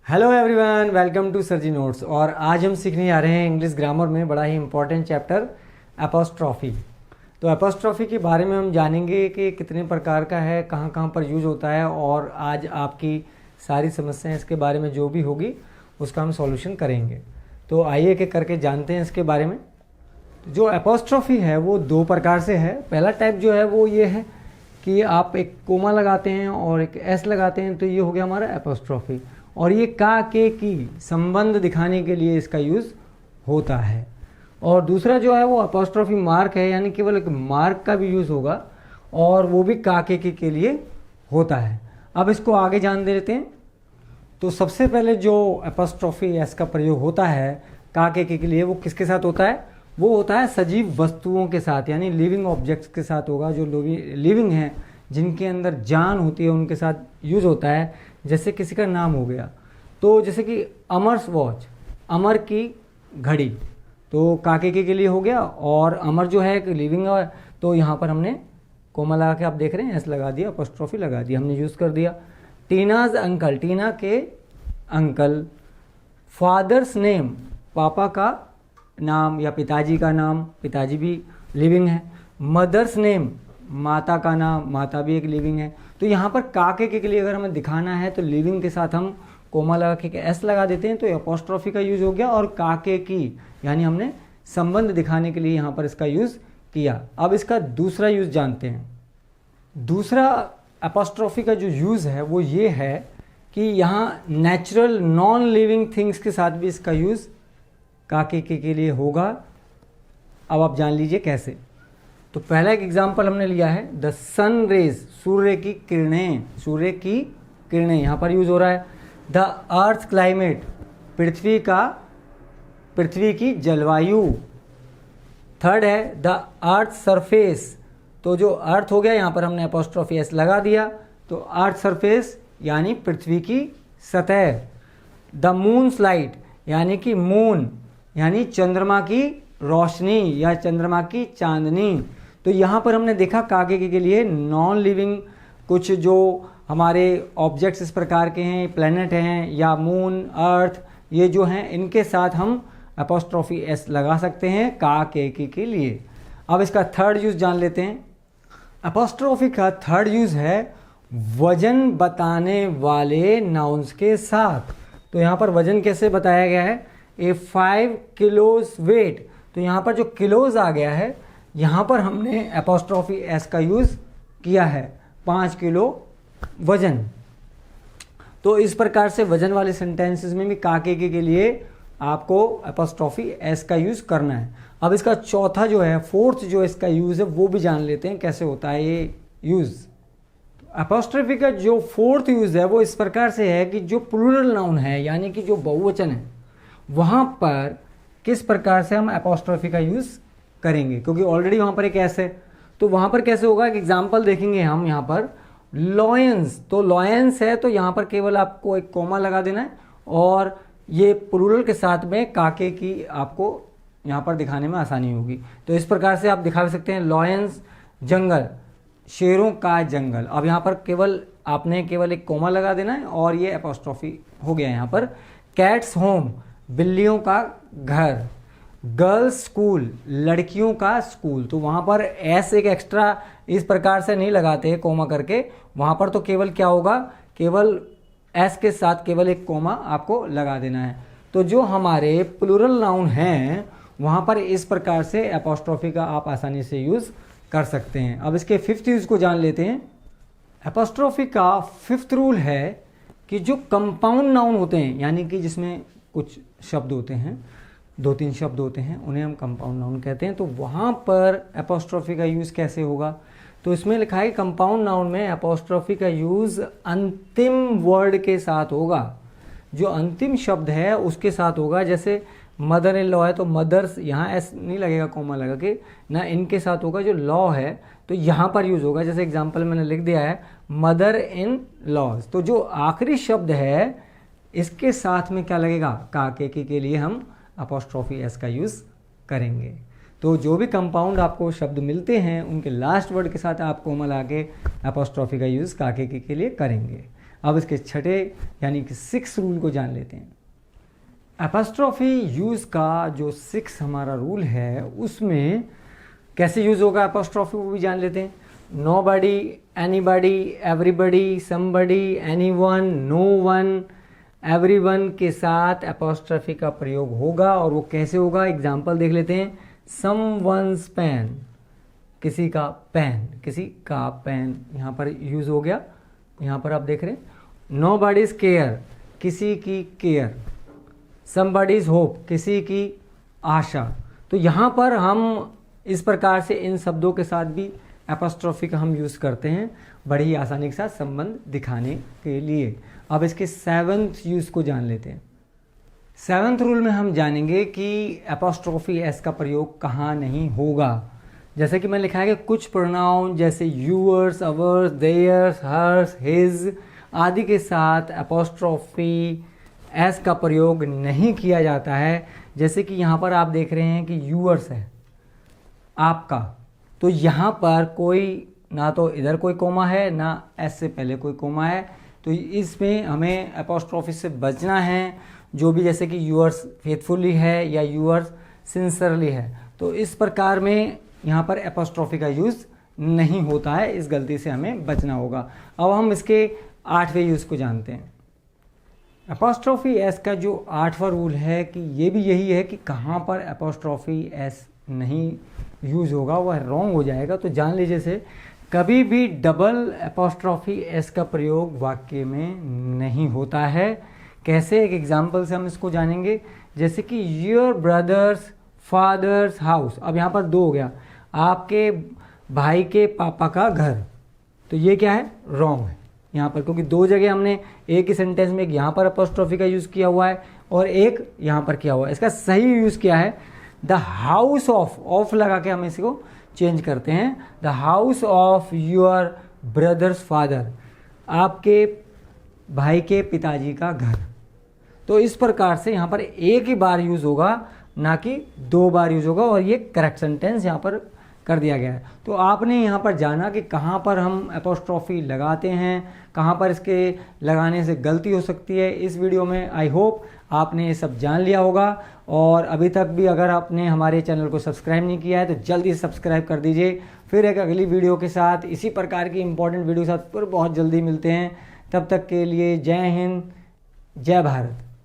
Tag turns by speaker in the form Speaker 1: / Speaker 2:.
Speaker 1: Hello everyone, welcome to सरजी notes. और आज हम सीखने जा रहे हैं इंग्लिश ग्रामर में बड़ा ही इंपॉर्टेंट चैप्टर एपोस्ट्रॉफी। तो एपोस्ट्रॉफी के बारे में हम जानेंगे कि कितने प्रकार का है, कहाँ कहाँ पर यूज होता है, और आज आपकी सारी समस्याएं इसके बारे में जो भी होगी उसका हम सॉल्यूशन करेंगे। तो आइए एक एक करके जानते हैं इसके बारे में। जो एपोस्ट्रॉफी है वो दो प्रकार से है। पहला टाइप जो है वो ये है कि आप एक कोमा लगाते हैं और एक एस लगाते हैं, तो ये हो गया हमारा एपोस्ट्रॉफी। और ये का के की संबंध दिखाने के लिए इसका यूज़ होता है। और दूसरा जो है वो अपोस्ट्रोफी मार्क है, यानी केवल एक मार्क का भी यूज़ होगा और वो भी का के लिए होता है। अब इसको आगे जान लेते हैं। तो सबसे पहले जो अपोस्ट्रोफी एस का प्रयोग होता है का के लिए, वो किसके साथ होता है? वो होता है सजीव वस्तुओं के साथ, यानी लिविंग ऑब्जेक्ट्स के साथ होगा। जो लिविंग हैं, जिनके अंदर जान होती है, उनके साथ यूज़ होता है। जैसे किसी का नाम हो गया, तो जैसे कि अमर्स वॉच, अमर की घड़ी, तो काके के लिए हो गया। और अमर जो है लिविंग है, तो यहाँ पर हमने कोमा लगा के, आप देख रहे हैं, एस लगा दिया, अपोस्ट्रोफी लगा दिया, हमने यूज़ कर दिया। टीनाज अंकल, टीना के अंकल। फादर्स नेम, पापा का नाम या पिताजी का नाम, पिताजी भी लिविंग है। मदर्स नेम, माता का नाम, माता भी एक लिविंग है। तो यहाँ पर काके के लिए अगर हमें दिखाना है तो लिविंग के साथ हम कोमा लगा के एस लगा देते हैं, तो अपोस्ट्रोफी का यूज़ हो गया। और काके की यानी हमने संबंध दिखाने के लिए यहाँ पर इसका यूज़ किया। अब इसका दूसरा यूज़ जानते हैं। दूसरा अपोस्ट्रोफी का जो यूज़ है वो ये है कि यहाँ नेचुरल नॉन लिविंग थिंग्स के साथ भी इसका यूज़ काके के लिए होगा। अब आप जान लीजिए कैसे। तो पहला एक एग्जाम्पल हमने लिया है, द सन रेज, सूर्य की किरणें, सूर्य की किरणें यहाँ पर यूज हो रहा है। द अर्थ क्लाइमेट, पृथ्वी की जलवायु। थर्ड है द अर्थ सरफेस, तो जो अर्थ हो गया यहाँ पर हमने अपोस्ट्रोफी एस लगा दिया, तो अर्थ सरफेस यानी पृथ्वी की सतह। द मून्स लाइट, यानी कि मून यानी चंद्रमा की रोशनी या चंद्रमा की चांदनी। तो यहाँ पर हमने देखा काके के लिए नॉन लिविंग कुछ जो हमारे ऑब्जेक्ट्स इस प्रकार के हैं, प्लैनेट हैं या मून, अर्थ, ये जो हैं, इनके साथ हम अपोस्ट्रोफी एस लगा सकते हैं के लिए। अब इसका थर्ड यूज़ जान लेते हैं। अपोस्ट्रोफी का थर्ड यूज़ है वजन बताने वाले नाउन्स के साथ। तो यहाँ पर वजन कैसे बताया गया है? ए 5 किलोज वेट, तो यहाँ पर जो किलोज आ गया है, यहाँ पर हमने अपोस्ट्रोफी एस का यूज़ किया है, 5 किलो वजन। तो इस प्रकार से वजन वाले सेंटेंसेस में भी काके के लिए आपको अपोस्ट्रोफी एस का यूज़ करना है। अब इसका चौथा जो है, फोर्थ जो इसका यूज़ है, वो भी जान लेते हैं कैसे होता है ये यूज़। अपोस्ट्रोफी का जो फोर्थ यूज़ है वो इस प्रकार से है कि जो प्लूरल नाउन है, यानी कि जो बहुवचन है, वहाँ पर किस प्रकार से हम अपोस्ट्रोफी का यूज़ करेंगे, क्योंकि ऑलरेडी वहाँ पर एक एस है। तो वहाँ पर कैसे होगा, एक एग्जाम्पल देखेंगे हम। यहाँ पर लॉयंस, तो लॉयंस है, तो यहाँ पर केवल आपको एक कोमा लगा देना है और ये प्लूरल के साथ में काके की आपको यहाँ पर दिखाने में आसानी होगी। तो इस प्रकार से आप दिखा सकते हैं, लॉयंस जंगल, शेरों का जंगल। अब यहाँ पर केवल आपने केवल एक कोमा लगा देना है और ये अपोस्ट्रोफी हो गया। यहाँ पर कैट्स होम, बिल्लियों का घर। गर्ल्स स्कूल, लड़कियों का स्कूल, तो वहाँ पर एस एक एक्स्ट्रा इस प्रकार से नहीं लगाते कोमा करके, वहाँ पर तो केवल क्या होगा, केवल एस के साथ केवल एक कोमा आपको लगा देना है। तो जो हमारे प्लूरल नाउन हैं वहाँ पर इस प्रकार से अपोस्ट्रोफी का आप आसानी से यूज़ कर सकते हैं। अब इसके फिफ्थ यूज़ को जान लेते हैं। अपोस्ट्रोफी का फिफ्थ रूल है कि जो कंपाउंड नाउन होते हैं, यानी कि जिसमें कुछ शब्द होते हैं, 2-3 शब्द होते हैं, उन्हें हम कंपाउंड नाउन कहते हैं। तो वहाँ पर अपोस्ट्रोफी का यूज़ कैसे होगा? तो इसमें लिखा है कंपाउंड नाउन में अपोस्ट्रोफी का यूज़ अंतिम वर्ड के साथ होगा, जो अंतिम शब्द है उसके साथ होगा। जैसे मदर इन लॉ है, तो मदर्स, यहाँ एस नहीं लगेगा कोमा लगा के, ना इनके साथ होगा। जो लॉ है तो यहाँ पर यूज़ होगा। जैसे एग्जाम्पल मैंने लिख दिया है, मदर इन लॉज, तो जो आखिरी शब्द है इसके साथ में क्या लगेगा, काके के लिए हम अपोस्ट्रोफी एस का यूज़ करेंगे। तो जो भी कंपाउंड आपको शब्द मिलते हैं उनके लास्ट वर्ड के साथ आप कोमा लगा के अपोस्ट्रोफी का यूज़ काके के लिए करेंगे। अब इसके छठे यानी कि 6 रूल को जान लेते हैं। एपॉस्ट्रोफी यूज़ का जो 6 हमारा रूल है उसमें कैसे यूज़ होगा एपॉस्ट्रोफी वो भी जान लेते हैं। Nobody, anybody, everybody, somebody, anyone, no one, everyone के साथ एपॉस्ट्रोफी का प्रयोग होगा। और वो कैसे होगा एग्जाम्पल देख लेते हैं। समवन्स पेन, किसी का पेन, किसी का पेन यहाँ पर यूज़ हो गया। यहाँ पर आप देख रहे हैं। नोबडीज केयर, किसी की केयर। समबडीज होप, किसी की आशा। तो यहाँ पर हम इस प्रकार से इन शब्दों के साथ भी एपॉस्ट्रोफी का हम यूज़ करते हैं बड़ी ही आसानी के साथ संबंध दिखाने के लिए। अब इसके 7th यूज़ को जान लेते हैं। 7th रूल में हम जानेंगे कि एपॉस्ट्रोफी एस का प्रयोग कहाँ नहीं होगा। जैसे कि मैंने लिखा है कि कुछ प्रोनाउन जैसे yours, ours, theirs, hers, his आदि के साथ एपॉस्ट्रोफी एस का प्रयोग नहीं किया जाता है। जैसे कि यहाँ पर आप देख रहे हैं कि यूअर्स है आपका, तो यहाँ पर कोई ना तो इधर कोई कोमा है ना एस से पहले कोई कोमा है, तो इसमें हमें एपॉस्ट्रोफी से बचना है। जो भी जैसे कि यूअर्स फेथफुली है या यूअर्स सिंसियरली है, तो इस प्रकार में यहाँ पर एपॉस्ट्रोफी का यूज़ नहीं होता है। इस गलती से हमें बचना होगा। अब हम इसके 8वें यूज़ को जानते हैं। एपॉस्ट्रोफी एस का जो 8वां रूल है कि ये भी यही है कि कहाँ पर एपॉस्ट्रोफी एस नहीं यूज़ होगा, वह रॉन्ग हो जाएगा। तो जान लीजिए से कभी भी डबल एपॉस्ट्रोफी एस का प्रयोग वाक्य में नहीं होता है। कैसे, एक एग्जाम्पल से हम इसको जानेंगे। जैसे कि योर ब्रदर्स फादर्स हाउस, अब यहाँ पर 2 हो गया, आपके भाई के पापा का घर, तो ये क्या है, रॉन्ग है यहाँ पर, क्योंकि 2 जगह हमने एक ही सेंटेंस में यहाँ पर एपॉस्ट्रोफी का यूज़ किया हुआ है और एक यहाँ पर किया हुआ है। इसका सही यूज़ क्या है, द हाउस ऑफ लगा के हम इसको चेंज करते हैं। The house of your brothers father, आपके भाई के पिताजी का घर। तो इस प्रकार से यहाँ पर एक ही बार यूज़ होगा, ना कि 2 बार यूज़ होगा, और ये करेक्ट सेंटेंस यहाँ पर कर दिया गया है। तो आपने यहाँ पर जाना कि कहाँ पर हम एपॉस्ट्रोफी लगाते हैं, कहाँ पर इसके लगाने से गलती हो सकती है। इस वीडियो में आई होप आपने ये सब जान लिया होगा। और अभी तक भी अगर आपने हमारे चैनल को सब्सक्राइब नहीं किया है तो जल्दी से सब्सक्राइब कर दीजिए। फिर एक अगली वीडियो के साथ, इसी प्रकार की इंपॉर्टेंट वीडियो के साथ फिर बहुत जल्दी मिलते हैं। तब तक के लिए जय हिंद, जय भारत।